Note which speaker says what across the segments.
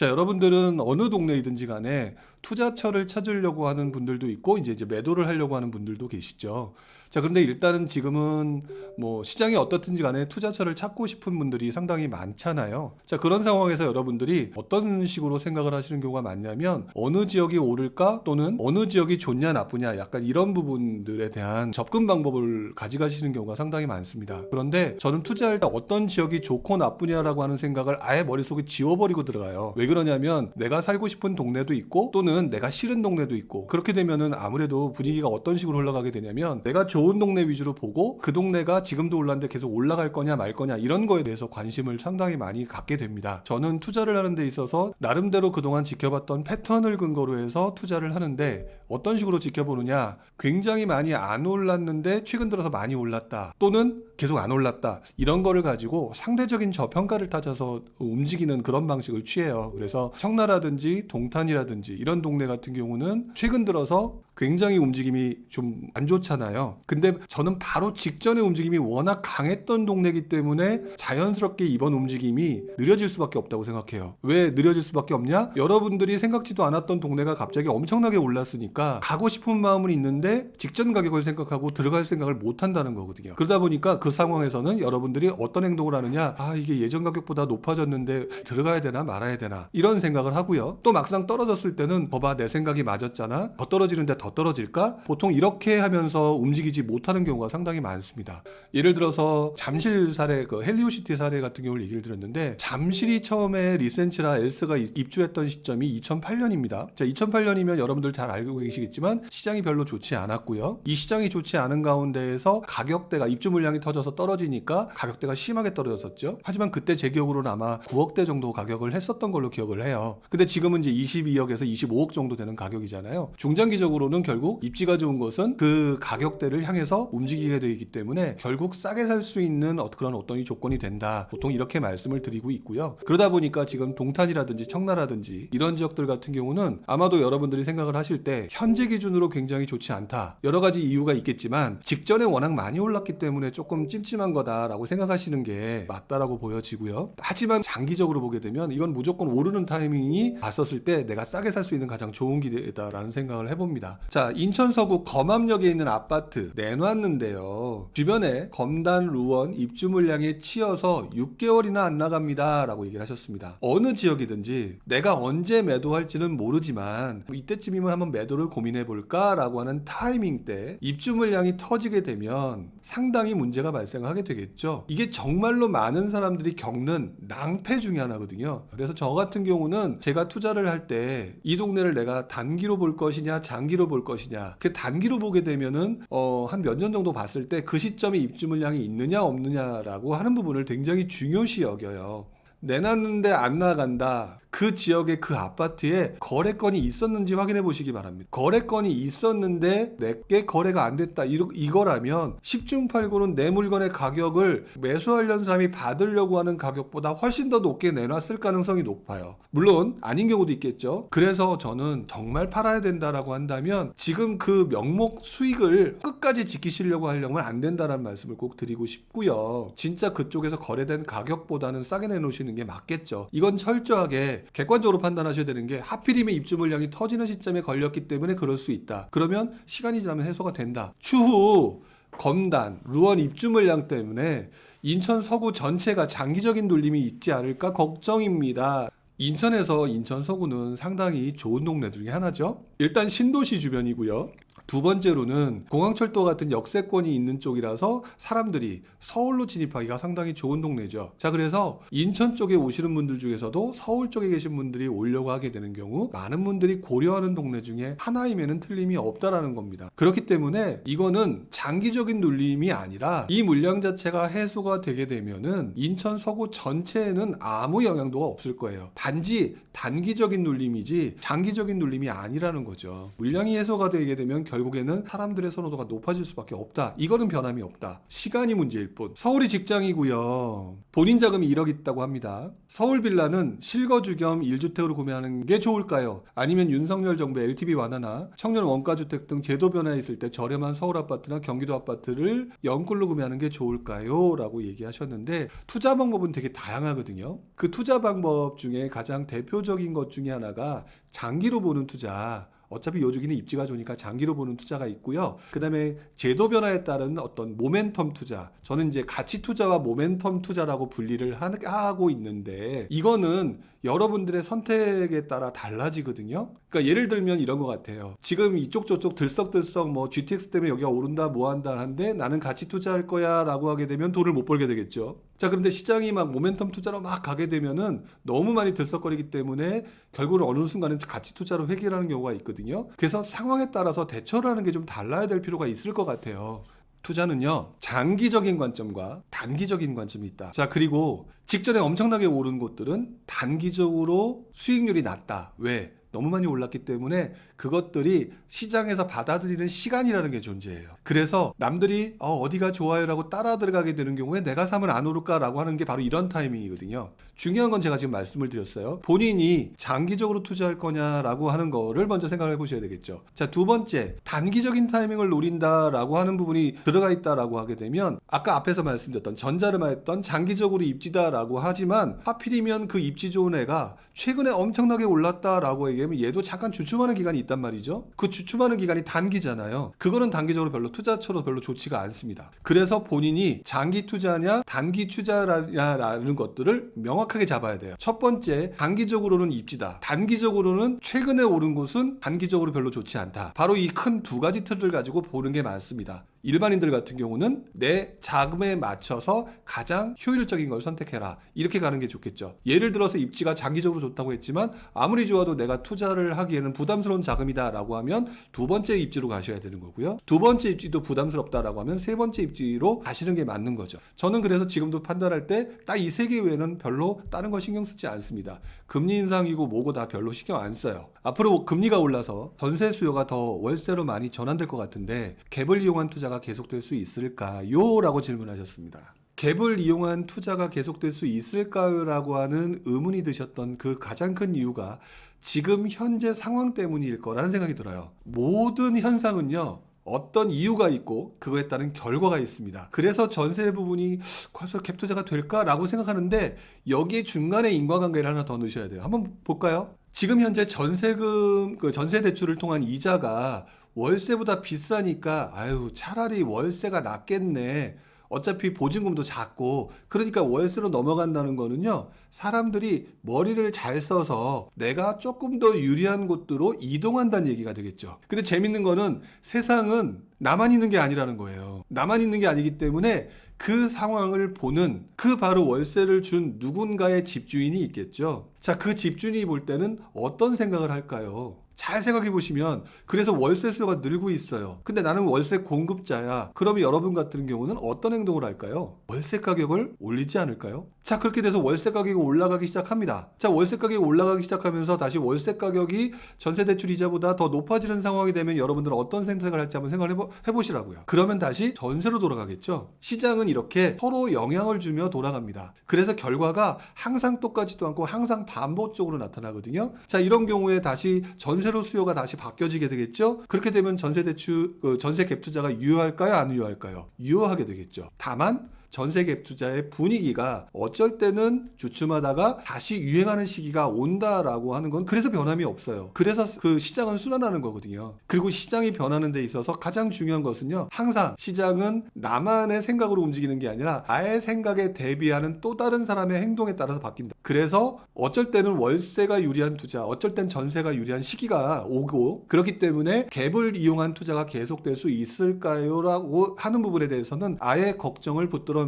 Speaker 1: 자, 여러분들은 어느 동네이든지 간에 투자처를 찾으려고 하는 분들도 있고 이제 매도를 하려고 하는 분들도 계시죠. 자, 그런데 일단은 지금은 뭐 시장이 어떻든지 간에 투자처를 찾고 싶은 분들이 상당히 많잖아요. 자, 그런 상황에서 여러분들이 어떤 식으로 생각을 하시는 경우가 많냐면 어느 지역이 오를까 또는 어느 지역이 좋냐 나쁘냐 약간 이런 부분들에 대한 접근 방법을 가져가시는 경우가 상당히 많습니다. 그런데 저는 투자할 때 어떤 지역이 좋고 나쁘냐라고 하는 생각을 아예 머릿속에 지워버리고 들어가요. 왜 그러냐면 내가 살고 싶은 동네도 있고 또는 내가 싫은 동네도 있고, 그렇게 되면은 아무래도 분위기가 어떤 식으로 흘러가게 되냐면 내가 좋은 동네 위주로 보고 그 동네가 지금도 올랐는데 계속 올라갈 거냐 말 거냐 이런 거에 대해서 관심을 상당히 많이 갖게 됩니다. 저는 투자를 하는 데 있어서 나름대로 그동안 지켜봤던 패턴을 근거로 해서 투자를 하는데, 어떤 식으로 지켜보느냐, 굉장히 많이 안 올랐는데 최근 들어서 많이 올랐다 또는 계속 안 올랐다, 이런 거를 가지고 상대적인 저평가를 따져서 움직이는 그런 방식을 취해요. 그래서 청라라든지 동탄이라든지 이런 동네 같은 경우는 최근 들어서 굉장히 움직임이 좀 안 좋잖아요. 근데 저는 바로 직전의 움직임이 워낙 강했던 동네이기 때문에 자연스럽게 이번 움직임이 느려질 수밖에 없다고 생각해요. 왜 느려질 수밖에 없냐? 여러분들이 생각지도 않았던 동네가 갑자기 엄청나게 올랐으니까 가고 싶은 마음은 있는데 직전 가격을 생각하고 들어갈 생각을 못 한다는 거거든요. 그러다 보니까 그 상황에서는 여러분들이 어떤 행동을 하느냐, 이게 예전 가격보다 높아졌는데 들어가야 되나 말아야 되나 이런 생각을 하고요. 또 막상 떨어졌을 때는 봐봐, 내 생각이 맞았잖아, 더 떨어지는데 더 떨어질까? 보통 이렇게 하면서 움직이지 못하는 경우가 상당히 많습니다. 예를 들어서 잠실 사례, 그 헬리오시티 사례 같은 경우를 얘기를 드렸는데, 잠실이 처음에 리센치라 엘스가 입주했던 시점이 2008년입니다. 자, 2008년이면 여러분들 잘 알고 계시겠지만 시장이 별로 좋지 않았고요. 이 시장이 좋지 않은 가운데에서 가격대가, 입주 물량이 터져서 떨어지니까 가격대가 심하게 떨어졌었죠. 하지만 그때 제 기억으로는 아마 9억대 정도 가격을 했었던 걸로 기억을 해요. 근데 지금은 이제 22억에서 25억 정도 되는 가격이잖아요. 중장기적으로는 결국 입지가 좋은 것은 그 가격대를 향해서 움직이게 되기 때문에 결국 싸게 살 수 있는 그런 어떤 조건이 된다, 보통 이렇게 말씀을 드리고 있고요. 그러다 보니까 지금 동탄이라든지 청라라든지 이런 지역들 같은 경우는 아마도 여러분들이 생각을 하실 때 현재 기준으로 굉장히 좋지 않다, 여러 가지 이유가 있겠지만 직전에 워낙 많이 올랐기 때문에 조금 찜찜한 거다라고 생각하시는 게 맞다라고 보여지고요. 하지만 장기적으로 보게 되면 이건 무조건 오르는 타이밍이 봤었을 때 내가 싸게 살 수 있는 가장 좋은 기회다라는 생각을 해봅니다. 자, 인천 서구 검암역에 있는 아파트 내놨는데요, 주변에 검단, 루원 입주 물량에 치여서 6개월이나 안 나갑니다 라고 얘기를 하셨습니다. 어느 지역이든지 내가 언제 매도할지는 모르지만 이때쯤이면 한번 매도를 고민해 볼까 라고 하는 타이밍 때 입주 물량이 터지게 되면 상당히 문제가 발생하게 되겠죠. 이게 정말로 많은 사람들이 겪는 낭패 중에 하나거든요. 그래서 저 같은 경우는 제가 투자를 할 때 이 동네를 내가 단기로 볼 것이냐 장기로 볼 것이냐, 그 단기로 보게 되면은 한 몇 년 정도 봤을 때 그 시점에 입주 물량이 있느냐 없느냐라고 하는 부분을 굉장히 중요시 여겨요. 내놨는데 안 나간다, 그 지역의 그 아파트에 거래건이 있었는지 확인해 보시기 바랍니다. 거래건이 있었는데 내게 거래가 안 됐다, 이거라면 10중 8구는 내 물건의 가격을 매수하려는 사람이 받으려고 하는 가격보다 훨씬 더 높게 내놨을 가능성이 높아요. 물론 아닌 경우도 있겠죠. 그래서 저는 정말 팔아야 된다라고 한다면 지금 그 명목 수익을 끝까지 지키시려고 하려면 안 된다는 말씀을 꼭 드리고 싶고요. 진짜 그쪽에서 거래된 가격보다는 싸게 내놓으시는 게 맞겠죠. 이건 철저하게 객관적으로 판단하셔야 되는 게, 하필이면 입주 물량이 터지는 시점에 걸렸기 때문에 그럴 수 있다, 그러면 시간이 지나면 해소가 된다. 추후 검단, 루원 입주 물량 때문에 인천 서구 전체가 장기적인 눌림이 있지 않을까 걱정입니다. 인천에서 인천 서구는 상당히 좋은 동네 중에 하나죠. 일단 신도시 주변이고요. 두 번째로는 공항철도 같은 역세권이 있는 쪽이라서 사람들이 서울로 진입하기가 상당히 좋은 동네죠. 자, 그래서 인천 쪽에 오시는 분들 중에서도 서울 쪽에 계신 분들이 오려고 하게 되는 경우 많은 분들이 고려하는 동네 중에 하나임에는 틀림이 없다라는 겁니다. 그렇기 때문에 이거는 장기적인 눌림이 아니라 이 물량 자체가 해소가 되게 되면은 인천 서구 전체에는 아무 영향도가 없을 거예요. 단지 단기적인 눌림이지 장기적인 눌림이 아니라는 거죠. 물량이 해소가 되게 되면 결국에는 사람들의 선호도가 높아질 수밖에 없다. 이거는 변함이 없다. 시간이 문제일 뿐. 서울이 직장이고요. 본인 자금이 1억 있다고 합니다. 서울 빌라는 실거주 겸 1주택으로 구매하는 게 좋을까요? 아니면 윤석열 정부의 LTV 완화나 청년 원가주택 등 제도 변화에 있을 때 저렴한 서울 아파트나 경기도 아파트를 연끌로 구매하는 게 좋을까요? 라고 얘기하셨는데 투자 방법은 되게 다양하거든요. 그 투자 방법 중에 가장 대표적인 것 중에 하나가 장기로 보는 투자. 어차피 요즘에는 입지가 좋으니까 장기로 보는 투자가 있고요. 그 다음에 제도 변화에 따른 어떤 모멘텀 투자. 저는 이제 가치 투자와 모멘텀 투자라고 분리를 하고 있는데 이거는 여러분들의 선택에 따라 달라지거든요. 그러니까 예를 들면 이런 것 같아요. 지금 이쪽 저쪽 들썩들썩 뭐 GTX 때문에 여기가 오른다 뭐 한다 하는데 나는 가치 투자할 거야 라고 하게 되면 돈을 못 벌게 되겠죠. 자, 그런데 시장이 막 모멘텀 투자로 막 가게 되면은 너무 많이 들썩거리기 때문에 결국은 어느 순간은 가치 투자로 회귀하는 경우가 있거든요. 그래서 상황에 따라서 대처를 하는 게 좀 달라야 될 필요가 있을 것 같아요. 투자는요, 장기적인 관점과 단기적인 관점이 있다. 자, 그리고 직전에 엄청나게 오른 곳들은 단기적으로 수익률이 낮다. 왜? 너무 많이 올랐기 때문에 그것들이 시장에서 받아들이는 시간이라는 게 존재해요. 그래서 남들이 어디가 좋아요 라고 따라 들어가게 되는 경우에 내가 사면 안 오를까라고 하는 게 바로 이런 타이밍이거든요. 중요한 건 제가 지금 말씀을 드렸어요. 본인이 장기적으로 투자할 거냐라고 하는 거를 먼저 생각을 해보셔야 되겠죠. 자, 두 번째, 단기적인 타이밍을 노린다라고 하는 부분이 들어가 있다라고 하게 되면 아까 앞에서 말씀드렸던 전자를 말했던 장기적으로 입지다라고 하지만 하필이면 그 입지 좋은 애가 최근에 엄청나게 올랐다라고 얘기하면 얘도 잠깐 주춤하는 기간이 있단 말이죠. 그 주춤하는 기간이 단기잖아요. 그거는 단기적으로 별로 투자처럼 별로 좋지가 않습니다. 그래서 본인이 장기 투자냐 단기 투자냐라는 것들을 명확하게 잡아야 돼요. 첫 번째, 단기적으로는 입지다. 단기적으로는 최근에 오른 곳은 단기적으로 별로 좋지 않다. 바로 이 큰 두 가지 틀을 가지고 보는 게 많습니다. 일반인들 같은 경우는 내 자금에 맞춰서 가장 효율적인 걸 선택해라. 이렇게 가는 게 좋겠죠. 예를 들어서 입지가 장기적으로 좋다고 했지만 아무리 좋아도 내가 투자를 하기에는 부담스러운 자금이다 라고 하면 두 번째 입지로 가셔야 되는 거고요. 두 번째 입지도 부담스럽다라고 하면 세 번째 입지로 가시는 게 맞는 거죠. 저는 그래서 지금도 판단할 때 딱 이 세 개 외에는 별로 다른 거 신경 쓰지 않습니다. 금리 인상이고 뭐고 다 별로 신경 안 써요. 앞으로 금리가 올라서 전세 수요가 더 월세로 많이 전환될 것 같은데 갭을 이용한 투자가 계속될 수 있을까요? 라고 질문하셨습니다. 갭을 이용한 투자가 계속될 수 있을까요? 라고 하는 의문이 드셨던 그 가장 큰 이유가 지금 현재 상황 때문일 거라는 생각이 들어요. 모든 현상은요, 어떤 이유가 있고 그거에 따른 결과가 있습니다. 그래서 전세 부분이 과연 갭 투자가 될까라고 생각하는데 여기에 중간에 인과관계를 하나 더 넣으셔야 돼요. 한번 볼까요? 지금 현재 전세금, 전세 대출을 통한 이자가 월세보다 비싸니까 차라리 월세가 낫겠네. 어차피 보증금도 작고 그러니까 월세로 넘어간다는 거는요, 사람들이 머리를 잘 써서 내가 조금 더 유리한 곳으로 이동한다는 얘기가 되겠죠. 근데 재밌는 거는 세상은 나만 있는 게 아니라는 거예요. 나만 있는 게 아니기 때문에 그 상황을 보는 그 바로 월세를 준 누군가의 집주인이 있겠죠. 자, 그 집주인이 볼 때는 어떤 생각을 할까요? 잘 생각해 보시면 그래서 월세 수요가 늘고 있어요. 근데 나는 월세 공급자야. 그러면 여러분 같은 경우는 어떤 행동을 할까요? 월세 가격을 올리지 않을까요? 자, 그렇게 돼서 월세 가격이 올라가기 시작합니다. 자, 월세 가격이 올라가기 시작하면서 다시 월세 가격이 전세 대출 이자보다 더 높아지는 상황이 되면 여러분들은 어떤 선택을 할지 한번 생각을 해보시라고요. 그러면 다시 전세로 돌아가겠죠. 시장은 이렇게 서로 영향을 주며 돌아갑니다. 그래서 결과가 항상 똑같지도 않고 항상 반복적으로 나타나거든요. 자, 이런 경우에 다시 전세로 수요가 다시 바뀌어지게 되겠죠. 그렇게 되면 전세 대출, 전세 갭 투자가 유효할까요? 안 유효할까요? 유효하게 되겠죠. 다만 전세 갭 투자의 분위기가 어쩔 때는 주춤하다가 다시 유행하는 시기가 온다라고 하는 건 그래서 변함이 없어요. 그래서 그 시장은 순환하는 거거든요. 그리고 시장이 변하는 데 있어서 가장 중요한 것은요, 항상 시장은 나만의 생각으로 움직이는 게 아니라 나의 생각에 대비하는 또 다른 사람의 행동에 따라서 바뀐다. 그래서 어쩔 때는 월세가 유리한 투자, 어쩔 땐 전세가 유리한 시기가 오고, 그렇기 때문에 갭을 이용한 투자가 계속될 수 있을까요? 라고 하는 부분에 대해서는 아예 걱정을 붙들어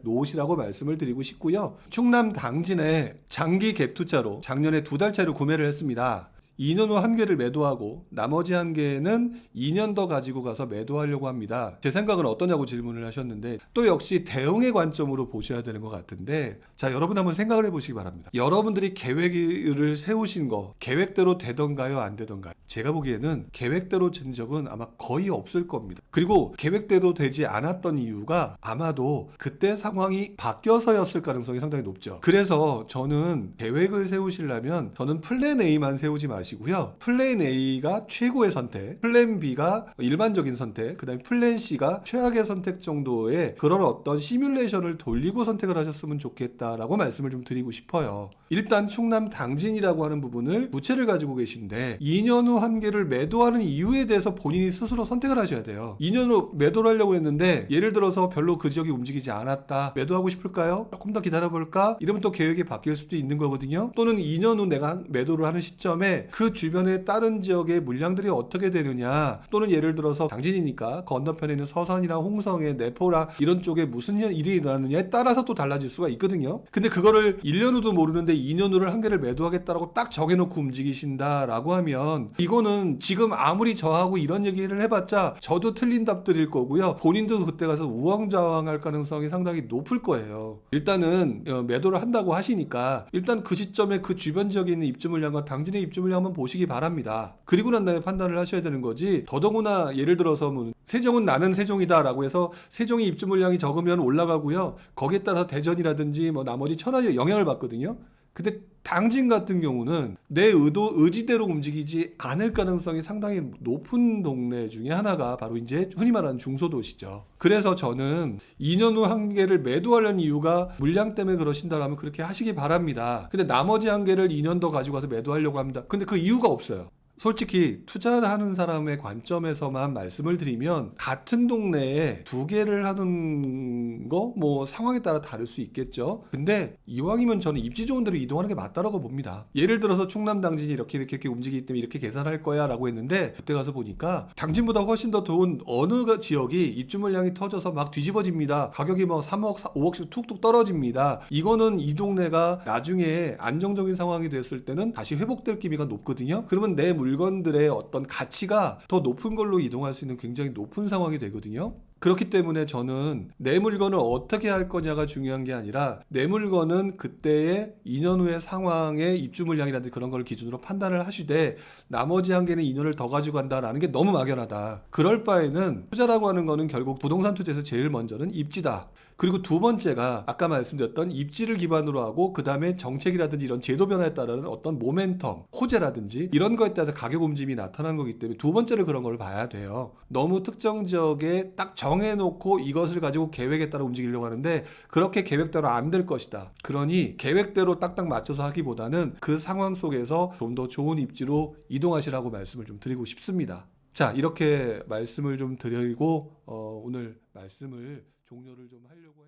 Speaker 1: 놓으시라고 말씀을 드리고 싶고요. 충남 당진에 장기 갭 투자로 작년에 2달 차로 구매를 했습니다. 2년 후 한 개를 매도하고 나머지 한 개는 2년 더 가지고 가서 매도하려고 합니다. 제 생각은 어떠냐고 질문을 하셨는데 또 역시 대응의 관점으로 보셔야 되는 것 같은데, 자, 여러분 한번 생각을 해보시기 바랍니다. 여러분들이 계획을 세우신 거 계획대로 되던가요, 안 되던가요? 제가 보기에는 계획대로 된 적은 아마 거의 없을 겁니다. 그리고 계획대로 되지 않았던 이유가 아마도 그때 상황이 바뀌어서였을 가능성이 상당히 높죠. 그래서 저는 계획을 세우시려면 저는 플랜 A만 세우지 마시고요. 플랜 A가 최고의 선택, 플랜 B가 일반적인 선택, 그 다음에 플랜 C가 최악의 선택 정도의 그런 어떤 시뮬레이션을 돌리고 선택을 하셨으면 좋겠다라고 말씀을 좀 드리고 싶어요. 일단 충남 당진이라고 하는 부분을 부채를 가지고 계신데 2년 후 한 개를 매도하는 이유에 대해서 본인이 스스로 선택을 하셔야 돼요. 2년 후 매도를 하려고 했는데 예를 들어서 별로 그 지역이 움직이지 않았다. 매도하고 싶을까요? 조금 더 기다려볼까? 이러면 또 계획이 바뀔 수도 있는 거거든요. 또는 2년 후 내가 매도를 하는 시점에 그 주변의 다른 지역의 물량들이 어떻게 되느냐, 또는 예를 들어서 당진이니까 건너편에 있는 서산이랑 홍성에 내포라 이런 쪽에 무슨 일이 일어나느냐에 따라서 또 달라질 수가 있거든요. 근데 그거를 1년 후도 모르는데 2년 후를 한 개를 매도하겠다라고 딱 정해놓고 움직이신다라고 하면 이거는 지금 아무리 저하고 이런 얘기를 해봤자 저도 틀린 답 드릴 거고요. 본인도 그때 가서 우왕좌왕할 가능성이 상당히 높을 거예요. 일단은 매도를 한다고 하시니까 일단 그 시점에 그 주변 지역에 있는 입주 물량과 당진의 입주 물량 한번 보시기 바랍니다. 그리고 난 다음에 판단을 하셔야 되는 거지. 더더구나 예를 들어서 뭐 세종은 나는 세종이다라고 해서 세종이 입주 물량이 적으면 올라가고요. 거기에 따라서 대전이라든지 뭐 나머지 천안이 영향을 받거든요. 근데 당진 같은 경우는 내 의지대로 움직이지 않을 가능성이 상당히 높은 동네 중에 하나가 바로 이제 흔히 말하는 중소도시죠. 그래서 저는 2년 후 한 개를 매도하려는 이유가 물량 때문에 그러신다라면 그렇게 하시기 바랍니다. 근데 나머지 한 개를 2년 더 가지고 가서 매도하려고 합니다. 근데 그 이유가 없어요. 솔직히 투자하는 사람의 관점에서만 말씀을 드리면 같은 동네에 두 개를 하는 거 뭐 상황에 따라 다를 수 있겠죠. 근데 이왕이면 저는 입지 좋은 데로 이동하는 게 맞다라고 봅니다. 예를 들어서 충남 당진이 이렇게 움직이기 때문에 이렇게 계산할 거야 라고 했는데 그때 가서 보니까 당진보다 훨씬 더 좋은 어느 지역이 입주 물량이 터져서 막 뒤집어집니다. 가격이 뭐 3억 5억씩 툭툭 떨어집니다. 이거는 이 동네가 나중에 안정적인 상황이 됐을 때는 다시 회복될 기미가 높거든요. 그러면 내 물건들의 어떤 가치가 더 높은 걸로 이동할 수 있는 굉장히 높은 상황이 되거든요. 그렇기 때문에 저는 내 물건을 어떻게 할 거냐가 중요한 게 아니라 내 물건은 그때의 2년 후의 상황의 입주 물량이라든지 그런 걸 기준으로 판단을 하시되 나머지 한 개는 2년을 더 가지고 간다라는 게 너무 막연하다. 그럴 바에는 투자라고 하는 거는 결국 부동산 투자에서 제일 먼저는 입지다. 그리고 두 번째가 아까 말씀드렸던 입지를 기반으로 하고 그 다음에 정책이라든지 이런 제도 변화에 따른 어떤 모멘텀, 호재라든지 이런 거에 따라서 가격 움직임이 나타나는 거기 때문에 두 번째를 그런 걸 봐야 돼요. 너무 특정 지역에 딱 정해놓고 이것을 가지고 계획에 따라 움직이려고 하는데 그렇게 계획대로 안 될 것이다. 그러니 계획대로 딱딱 맞춰서 하기보다는 그 상황 속에서 좀 더 좋은 입지로 이동하시라고 말씀을 좀 드리고 싶습니다. 자, 이렇게 말씀을 좀 드리고 오늘 말씀을 종료를 좀 하려고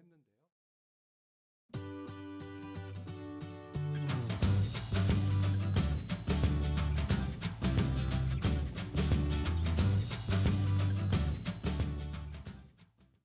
Speaker 1: 했는데요.